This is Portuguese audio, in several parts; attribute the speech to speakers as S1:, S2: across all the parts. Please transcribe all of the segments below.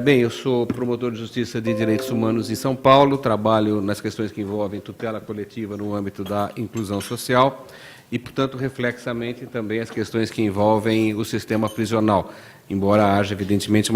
S1: Bem, eu sou promotor de Justiça de Direitos Humanos em São Paulo, trabalho nas questões que envolvem tutela coletiva no âmbito da inclusão social e, portanto, reflexamente também as questões que envolvem o sistema prisional, embora haja, evidentemente,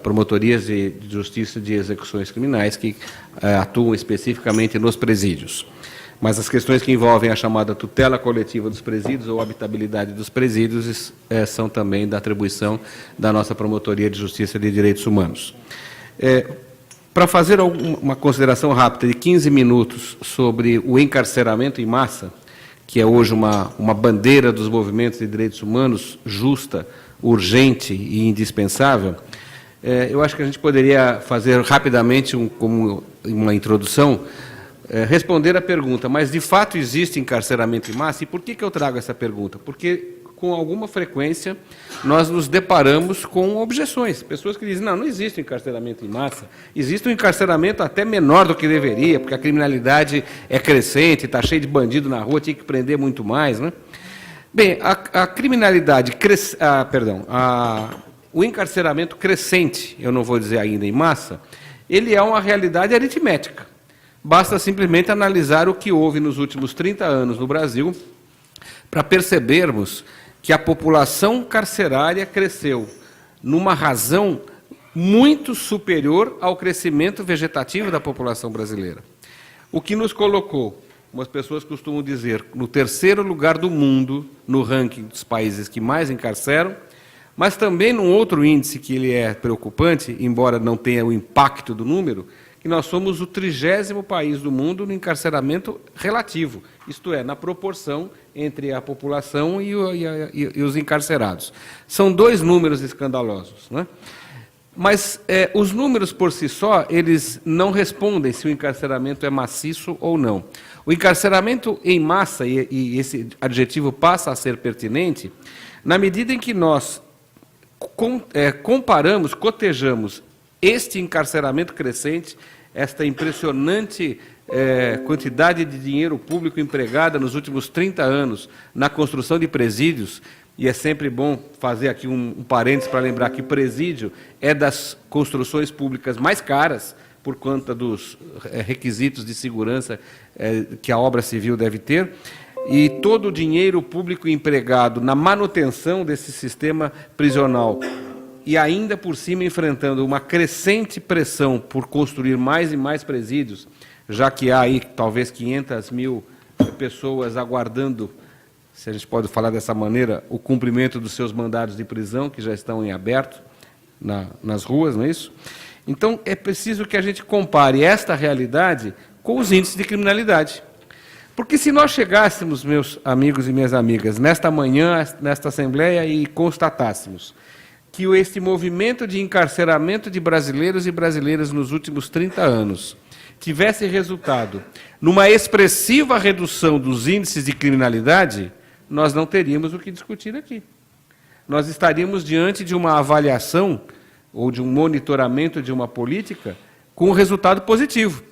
S1: promotorias de justiça de execuções criminais que atuam especificamente nos presídios. Mas as questões que envolvem a chamada tutela coletiva dos presídios ou habitabilidade dos presídios são também da atribuição da nossa Promotoria de Justiça de Direitos Humanos. Para fazer uma consideração rápida de 15 minutos sobre o encarceramento em massa, que é hoje uma bandeira dos movimentos de direitos humanos, justa, urgente e indispensável, eu acho que a gente poderia fazer rapidamente, como uma introdução, responder a pergunta, mas de fato existe encarceramento em massa? E por que eu trago essa pergunta? Porque, com alguma frequência, nós nos deparamos com objeções. Pessoas que dizem, não existe encarceramento em massa, existe um encarceramento até menor do que deveria, porque a criminalidade é crescente, está cheio de bandido na rua, tinha que prender muito mais, né? Bem, a criminalidade, o encarceramento crescente, eu não vou dizer ainda em massa, ele é uma realidade aritmética. Basta simplesmente analisar o que houve nos últimos 30 anos no Brasil para percebermos que a população carcerária cresceu numa razão muito superior ao crescimento vegetativo da população brasileira. O que nos colocou, como as pessoas costumam dizer, no terceiro lugar do mundo, no ranking dos países que mais encarceram, mas também num outro índice que ele é preocupante, embora não tenha o impacto do número, que nós somos o 30º país do mundo no encarceramento relativo, isto é, na proporção entre a população e os encarcerados. São dois números escandalosos, né? Mas os números por si só, eles não respondem se o encarceramento é maciço ou não. O encarceramento em massa, e esse adjetivo passa a ser pertinente, na medida em que nós comparamos, cotejamos este encarceramento crescente, esta impressionante quantidade de dinheiro público empregada nos últimos 30 anos na construção de presídios, e é sempre bom fazer aqui um parênteses para lembrar que presídio é das construções públicas mais caras, por conta dos requisitos de segurança que a obra civil deve ter, e todo o dinheiro público empregado na manutenção desse sistema prisional, e ainda por cima enfrentando uma crescente pressão por construir mais e mais presídios, já que há aí talvez 500 mil pessoas aguardando, se a gente pode falar dessa maneira, o cumprimento dos seus mandados de prisão, que já estão em aberto nas ruas, não é isso? Então, é preciso que a gente compare esta realidade com os índices de criminalidade. Porque se nós chegássemos, meus amigos e minhas amigas, nesta manhã, nesta Assembleia, e constatássemos que este movimento de encarceramento de brasileiros e brasileiras nos últimos 30 anos tivesse resultado numa expressiva redução dos índices de criminalidade, nós não teríamos o que discutir aqui. Nós estaríamos diante de uma avaliação ou de um monitoramento de uma política com resultado positivo.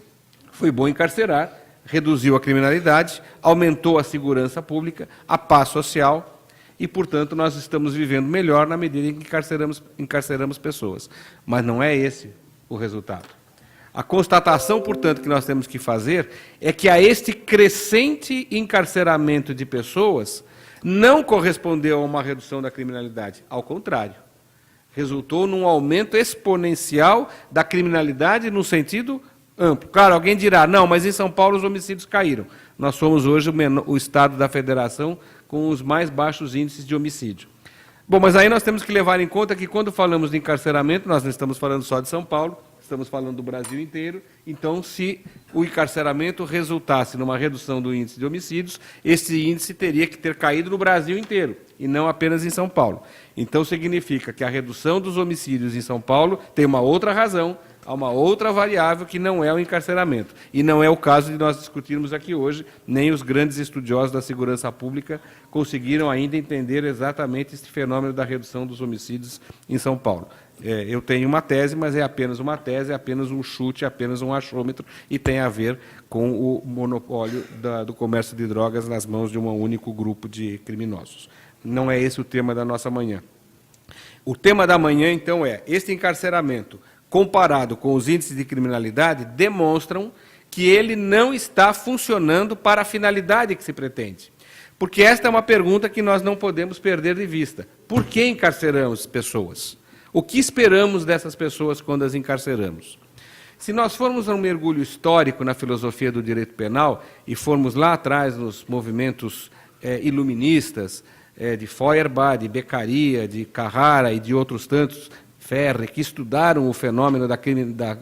S1: Foi bom encarcerar, reduziu a criminalidade, aumentou a segurança pública, a paz social, e, portanto, nós estamos vivendo melhor na medida em que encarceramos pessoas. Mas não é esse o resultado. A constatação, portanto, que nós temos que fazer é que a este crescente encarceramento de pessoas não correspondeu a uma redução da criminalidade. Ao contrário, resultou num aumento exponencial da criminalidade no sentido amplo. Claro, alguém dirá, não, mas em São Paulo os homicídios caíram. Nós somos hoje o estado da federação com os mais baixos índices de homicídio. Bom, mas aí nós temos que levar em conta que quando falamos de encarceramento, nós não estamos falando só de São Paulo, estamos falando do Brasil inteiro. Então, se o encarceramento resultasse numa redução do índice de homicídios, esse índice teria que ter caído no Brasil inteiro, e não apenas em São Paulo. Então, significa que a redução dos homicídios em São Paulo tem uma outra razão, há uma outra variável que não é o encarceramento. E não é o caso de nós discutirmos aqui hoje, nem os grandes estudiosos da segurança pública conseguiram ainda entender exatamente esse fenômeno da redução dos homicídios em São Paulo. Eu tenho uma tese, mas é apenas uma tese, é apenas um chute, é apenas um achômetro, e tem a ver com o monopólio do comércio de drogas nas mãos de um único grupo de criminosos. Não é esse o tema da nossa manhã. O tema da manhã, então, é: este encarceramento, comparado com os índices de criminalidade, demonstram que ele não está funcionando para a finalidade que se pretende. Porque esta é uma pergunta que nós não podemos perder de vista. Por que encarceramos pessoas? O que esperamos dessas pessoas quando as encarceramos? Se nós formos a um mergulho histórico na filosofia do direito penal e formos lá atrás nos movimentos iluministas, de Feuerbach, de Beccaria, de Carrara e de outros tantos, Ferre, que estudaram o fenômeno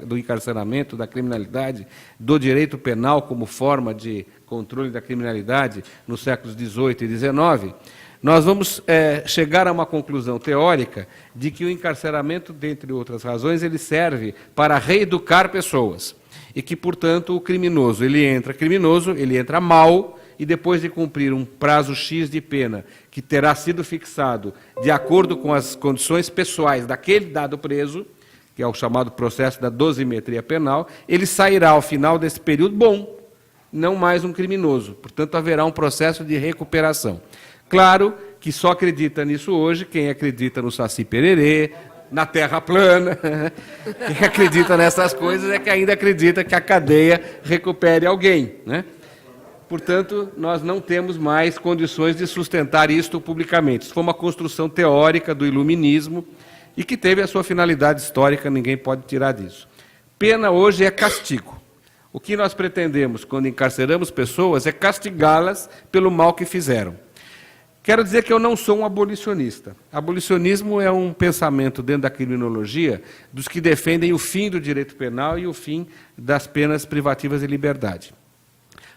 S1: do encarceramento, da criminalidade, do direito penal como forma de controle da criminalidade nos séculos XVIII e XIX, nós vamos chegar a uma conclusão teórica de que o encarceramento, dentre outras razões, ele serve para reeducar pessoas. E que, portanto, o criminoso, ele entra mal, e depois de cumprir um prazo X de pena, que terá sido fixado de acordo com as condições pessoais daquele dado preso, que é o chamado processo da dosimetria penal, ele sairá ao final desse período bom, não mais um criminoso. Portanto, haverá um processo de recuperação. Claro que só acredita nisso hoje quem acredita no Saci Pererê, na Terra plana. Quem acredita nessas coisas é que ainda acredita que a cadeia recupere alguém, né? Portanto, nós não temos mais condições de sustentar isto publicamente. Isso foi uma construção teórica do iluminismo e que teve a sua finalidade histórica, ninguém pode tirar disso. Pena hoje é castigo. O que nós pretendemos quando encarceramos pessoas é castigá-las pelo mal que fizeram. Quero dizer que eu não sou um abolicionista. Abolicionismo é um pensamento dentro da criminologia dos que defendem o fim do direito penal e o fim das penas privativas de liberdade.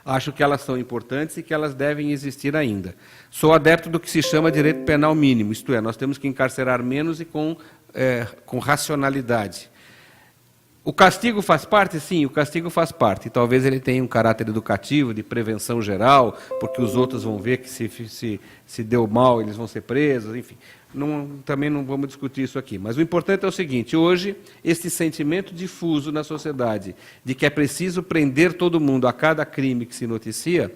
S1: Acho que elas são importantes e que elas devem existir ainda. Sou adepto do que se chama direito penal mínimo, isto é, nós temos que encarcerar menos e com racionalidade. O castigo faz parte? Sim, o castigo faz parte. Talvez ele tenha um caráter educativo, de prevenção geral, porque os outros vão ver que se deu mal, eles vão ser presos, enfim. Também não vamos discutir isso aqui. Mas o importante é o seguinte: hoje, esse sentimento difuso na sociedade de que é preciso prender todo mundo a cada crime que se noticia,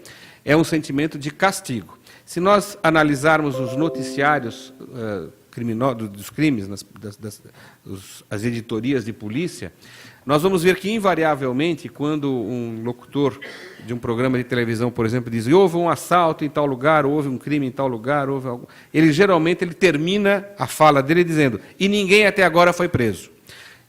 S1: é um sentimento de castigo. Se nós analisarmos os noticiários dos crimes, as editorias de polícia, nós vamos ver que, invariavelmente, quando um locutor de um programa de televisão, por exemplo, diz houve um assalto em tal lugar, houve um crime em tal lugar, ele geralmente termina a fala dele dizendo: e ninguém até agora foi preso.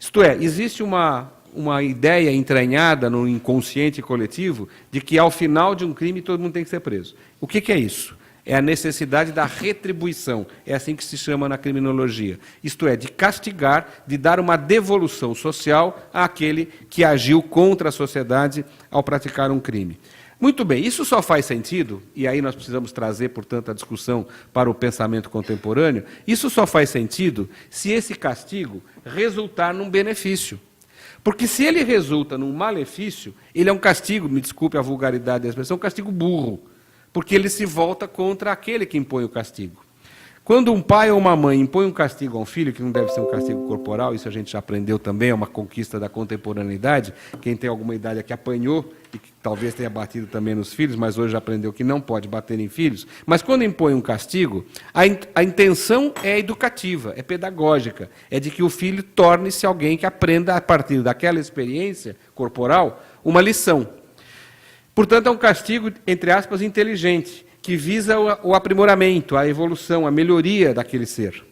S1: Isto é, existe uma ideia entranhada no inconsciente coletivo de que, ao final de um crime, todo mundo tem que ser preso. O que é isso? É a necessidade da retribuição, é assim que se chama na criminologia. Isto é, de castigar, de dar uma devolução social àquele que agiu contra a sociedade ao praticar um crime. Muito bem, isso só faz sentido, e aí nós precisamos trazer, portanto, a discussão para o pensamento contemporâneo, isso só faz sentido se esse castigo resultar num benefício. Porque se ele resulta num malefício, ele é um castigo, me desculpe a vulgaridade da expressão, um castigo burro. Porque ele se volta contra aquele que impõe o castigo. Quando um pai ou uma mãe impõe um castigo a um filho, que não deve ser um castigo corporal, isso a gente já aprendeu também, é uma conquista da contemporaneidade, quem tem alguma idade aqui apanhou, e que talvez tenha batido também nos filhos, mas hoje já aprendeu que não pode bater em filhos, mas quando impõe um castigo, a intenção é educativa, é pedagógica, é de que o filho torne-se alguém que aprenda, a partir daquela experiência corporal, uma lição. Portanto, é um castigo, entre aspas, inteligente, que visa o aprimoramento, a evolução, a melhoria daquele ser.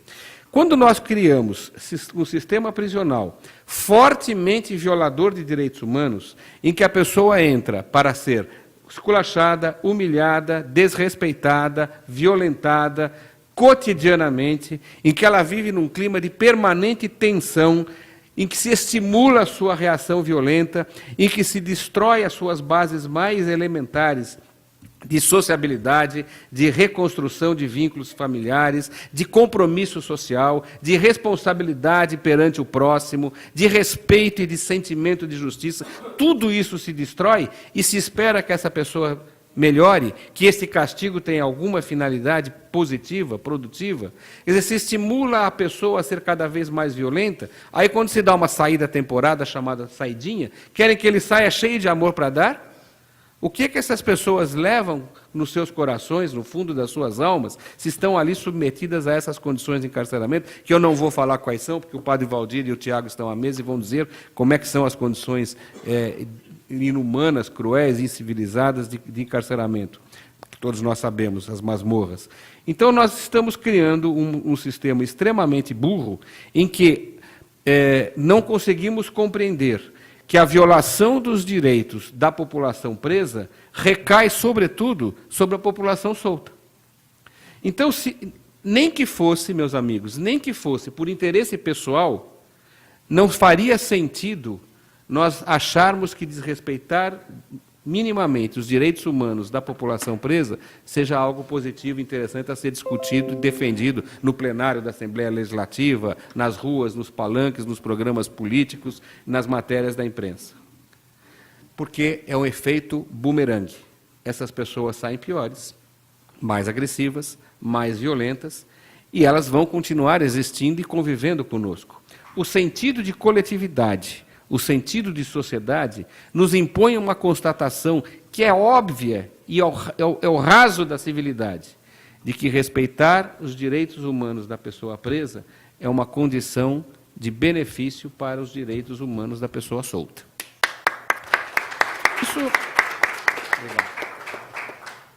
S1: Quando nós criamos um sistema prisional fortemente violador de direitos humanos, em que a pessoa entra para ser esculachada, humilhada, desrespeitada, violentada, cotidianamente, em que ela vive num clima de permanente tensão, em que se estimula a sua reação violenta, em que se destrói as suas bases mais elementares de sociabilidade, de reconstrução de vínculos familiares, de compromisso social, de responsabilidade perante o próximo, de respeito e de sentimento de justiça. Tudo isso se destrói e se espera que essa pessoa melhore, que esse castigo tenha alguma finalidade positiva, produtiva. Quer dizer, se estimula a pessoa a ser cada vez mais violenta, aí quando se dá uma saída temporária chamada saidinha, querem que ele saia cheio de amor para dar? O que que essas pessoas levam nos seus corações, no fundo das suas almas, se estão ali submetidas a essas condições de encarceramento, que eu não vou falar quais são, porque o padre Valdir e o Tiago estão à mesa e vão dizer como é que são as condições inumanas, cruéis, incivilizadas de encarceramento. Todos nós sabemos, as masmorras. Então, nós estamos criando um sistema extremamente burro, em que não conseguimos compreender que a violação dos direitos da população presa recai, sobretudo, sobre a população solta. Então, nem que fosse, meus amigos, nem que fosse por interesse pessoal, não faria sentido nós acharmos que desrespeitar minimamente os direitos humanos da população presa seja algo positivo, interessante a ser discutido e defendido no plenário da Assembleia Legislativa, nas ruas, nos palanques, nos programas políticos, nas matérias da imprensa. Porque é um efeito bumerangue. Essas pessoas saem piores, mais agressivas, mais violentas, e elas vão continuar existindo e convivendo conosco. O sentido de coletividade, o sentido de sociedade, nos impõe uma constatação que é óbvia e é o raso da civilidade, de que respeitar os direitos humanos da pessoa presa é uma condição de benefício para os direitos humanos da pessoa solta.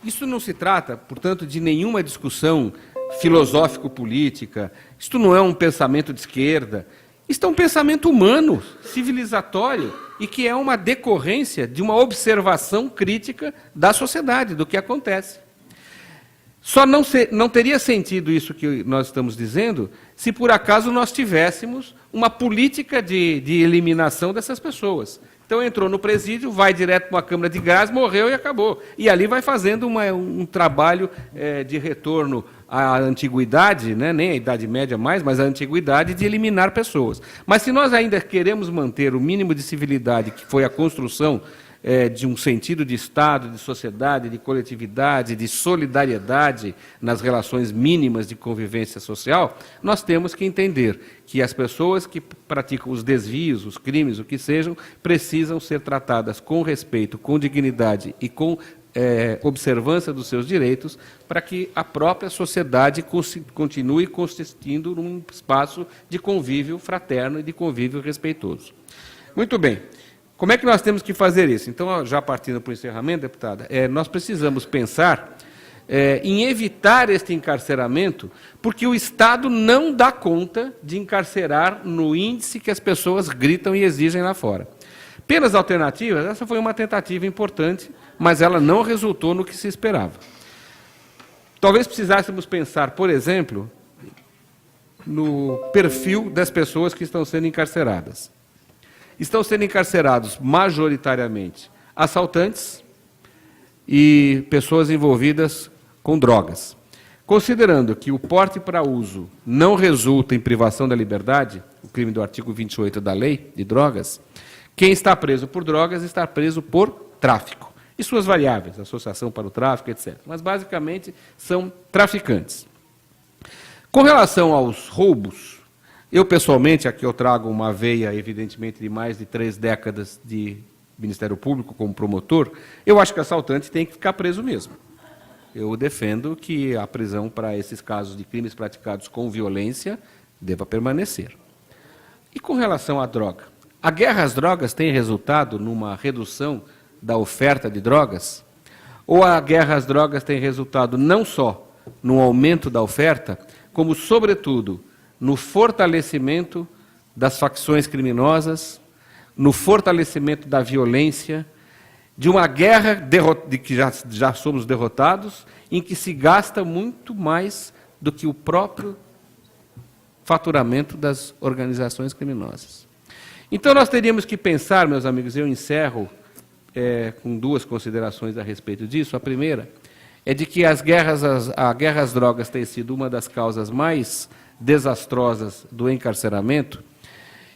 S1: Isso não se trata, portanto, de nenhuma discussão filosófico-política, isto não é um pensamento de esquerda. Isto é um pensamento humano, civilizatório, e que é uma decorrência de uma observação crítica da sociedade, do que acontece. Só não teria sentido isso que nós estamos dizendo se, por acaso, nós tivéssemos uma política de eliminação dessas pessoas. Então, entrou no presídio, vai direto para uma câmara de gás, morreu e acabou. E ali vai fazendo um trabalho de retorno à antiguidade, né? Nem a Idade Média mais, mas a antiguidade, de eliminar pessoas. Mas se nós ainda queremos manter o mínimo de civilidade, que foi a construção de um sentido de Estado, de sociedade, de coletividade, de solidariedade nas relações mínimas de convivência social, nós temos que entender que as pessoas que praticam os desvios, os crimes, o que sejam, precisam ser tratadas com respeito, com dignidade e com observância dos seus direitos, para que a própria sociedade continue constituindo um espaço de convívio fraterno e de convívio respeitoso. Muito bem. Como é que nós temos que fazer isso? Então, já partindo para o encerramento, deputada, nós precisamos pensar em evitar este encarceramento, porque o Estado não dá conta de encarcerar no índice que as pessoas gritam e exigem lá fora. Penas alternativas, essa foi uma tentativa importante, mas ela não resultou no que se esperava. Talvez precisássemos pensar, por exemplo, no perfil das pessoas que estão sendo encarceradas. Estão sendo encarcerados majoritariamente assaltantes e pessoas envolvidas com drogas. Considerando que o porte para uso não resulta em privação da liberdade, o crime do artigo 28 da lei de drogas, quem está preso por drogas está preso por tráfico. E suas variáveis, associação para o tráfico, etc. Mas, basicamente, são traficantes. Com relação aos roubos, eu, pessoalmente, aqui eu trago uma veia, evidentemente, de mais de 3 décadas de Ministério Público como promotor, eu acho que assaltante tem que ficar preso mesmo. Eu defendo que a prisão para esses casos de crimes praticados com violência deva permanecer. E com relação à droga? A guerra às drogas tem resultado numa redução da oferta de drogas? Ou a guerra às drogas tem resultado não só no aumento da oferta, como, sobretudo, no fortalecimento das facções criminosas, no fortalecimento da violência, de uma guerra de que já somos derrotados, em que se gasta muito mais do que o próprio faturamento das organizações criminosas. Então, nós teríamos que pensar, meus amigos, eu encerro com 2 considerações a respeito disso. A primeira é de que a guerra às drogas tem sido uma das causas mais desastrosas do encarceramento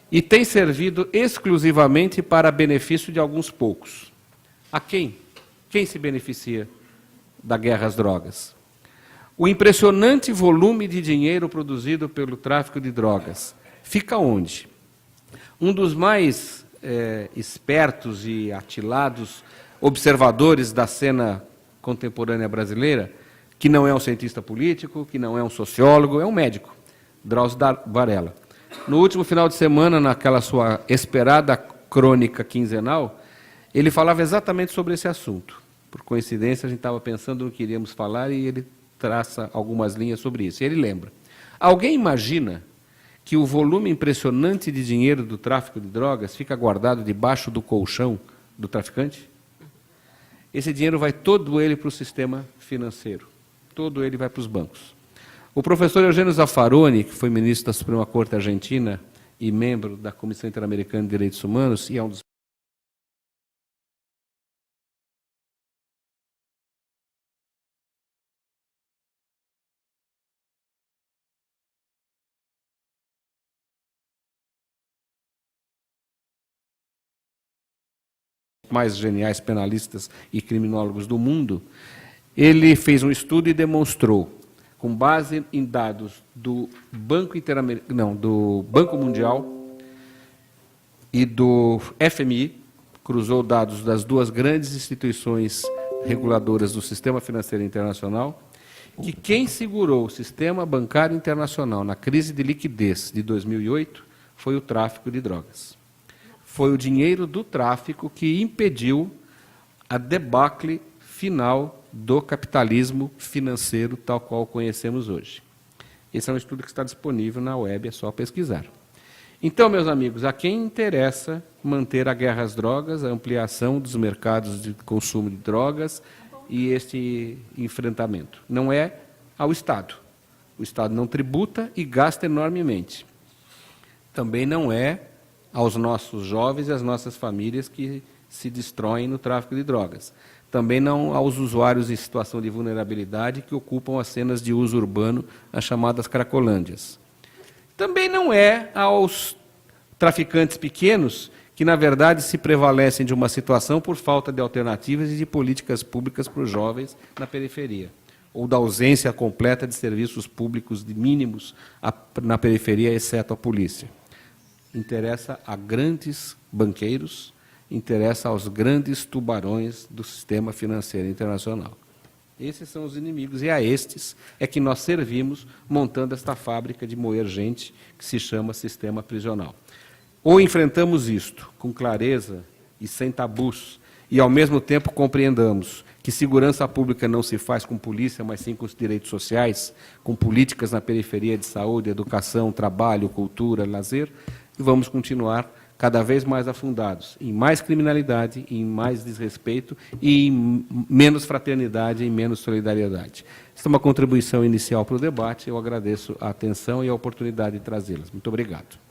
S1: e tem servido exclusivamente para benefício de alguns poucos. A quem? Quem se beneficia da guerra às drogas? O impressionante volume de dinheiro produzido pelo tráfico de drogas fica onde? Um dos mais espertos e atilados observadores da cena contemporânea brasileira, que não é um cientista político, que não é um sociólogo, é um médico, Drauzio Varela. No último final de semana, naquela sua esperada crônica quinzenal, ele falava exatamente sobre esse assunto. Por coincidência, a gente estava pensando no que iríamos falar e ele traça algumas linhas sobre isso. E ele lembra. Alguém imagina que o volume impressionante de dinheiro do tráfico de drogas fica guardado debaixo do colchão do traficante? Esse dinheiro vai todo ele para o sistema financeiro. Todo ele vai para os bancos. O professor Eugênio Zaffaroni, que foi ministro da Suprema Corte Argentina e membro da Comissão Interamericana de Direitos Humanos, e é um dos mais geniais penalistas e criminólogos do mundo, ele fez um estudo e demonstrou, com base em dados do Banco do Banco Mundial e do FMI, cruzou dados das duas grandes instituições reguladoras do sistema financeiro internacional, que quem segurou o sistema bancário internacional na crise de liquidez de 2008 foi o tráfico de drogas. Foi o dinheiro do tráfico que impediu a debacle final do capitalismo financeiro tal qual o conhecemos hoje. Esse é um estudo que está disponível na web, é só pesquisar. Então, meus amigos, a quem interessa manter a guerra às drogas, a ampliação dos mercados de consumo de drogas e este enfrentamento? Não é ao Estado. O Estado não tributa e gasta enormemente. Também não é aos nossos jovens e às nossas famílias que se destroem no tráfico de drogas. Também não aos usuários em situação de vulnerabilidade que ocupam as cenas de uso urbano, as chamadas cracolândias. Também não é aos traficantes pequenos que, na verdade, se prevalecem de uma situação por falta de alternativas e de políticas públicas para os jovens na periferia, ou da ausência completa de serviços públicos de mínimos na periferia, exceto a polícia. Interessa a grandes banqueiros, interessa aos grandes tubarões do sistema financeiro internacional. Esses são os inimigos, e a estes é que nós servimos montando esta fábrica de moer gente que se chama sistema prisional. Ou enfrentamos isto com clareza e sem tabus, e ao mesmo tempo compreendamos que segurança pública não se faz com polícia, mas sim com os direitos sociais, com políticas na periferia de saúde, educação, trabalho, cultura, lazer, e vamos continuar cada vez mais afundados em mais criminalidade, em mais desrespeito e em menos fraternidade e menos solidariedade. Esta é uma contribuição inicial para o debate. Eu agradeço a atenção e a oportunidade de trazê-las. Muito obrigado.